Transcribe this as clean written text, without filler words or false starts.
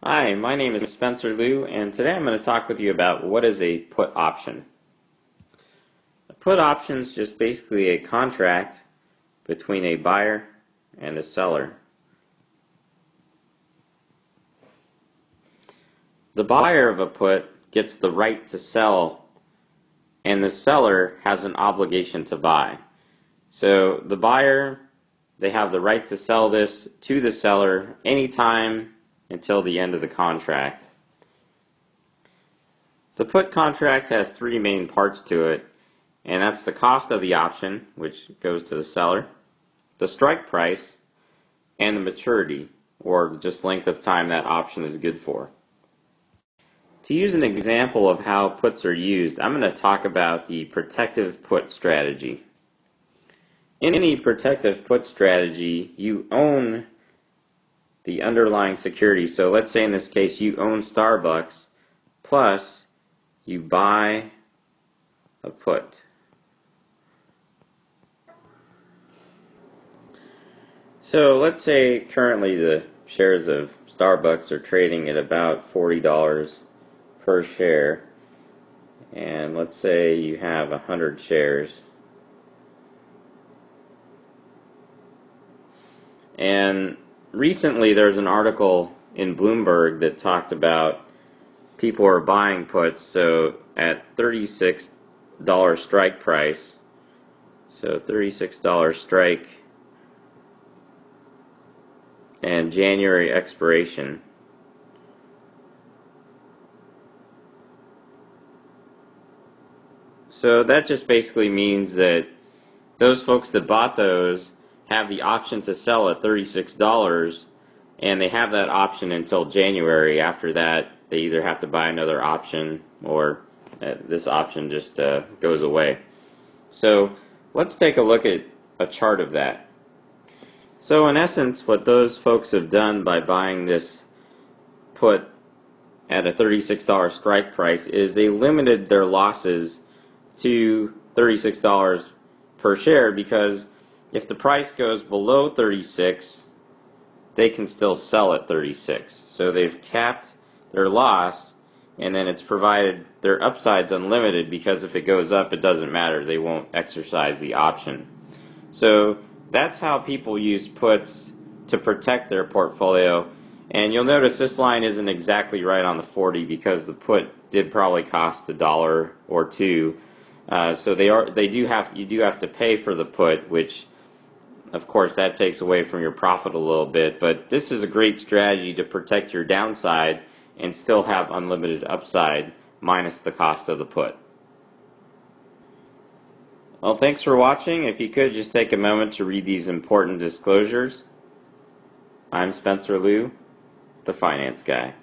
Hi, my name is Spencer Liu, and today I'm going to talk with you about what is a put option. A put option is just basically a contract between a buyer and a seller. The buyer of a put gets the right to sell, and the seller has an obligation to buy. So the buyer, they have the right to sell this to the seller anytime until the end of the contract. The put contract has three main parts to it, and that's the cost of the option, which goes to the seller, the strike price, and the maturity, or just length of time that option is good for. To use an example of how puts are used, I'm going to talk about the protective put strategy. In the protective put strategy, you own the underlying security. So let's say in this case you own Starbucks, plus you buy a put. So let's say currently the shares of Starbucks are trading at about $40 per share, and let's say you have 100 shares. And recently there's an article in Bloomberg that talked about people are buying puts, so at $36 strike price, so $36 strike and January expiration. So that just basically means that those folks that bought those have the option to sell at $36, and they have that option until January. After that, they either have to buy another option or this option just goes away. So let's take a look at a chart of that. So in essence, what those folks have done by buying this put at a $36 strike price is they limited their losses to $36 per share, because if the price goes below 36, they can still sell at 36. So they've capped their loss, and then it's provided their upside's unlimited, because if it goes up, it doesn't matter. They won't exercise the option. So that's how people use puts to protect their portfolio. And you'll notice this line isn't exactly right on the 40 because the put did probably cost $1 or $2. So you do have to pay for the put, which of course that takes away from your profit a little bit. But this is a great strategy to protect your downside and still have unlimited upside minus the cost of the put. Well, thanks for watching. If you could just take a moment to read these important disclosures. I'm Spencer Liu, the Finance Guy.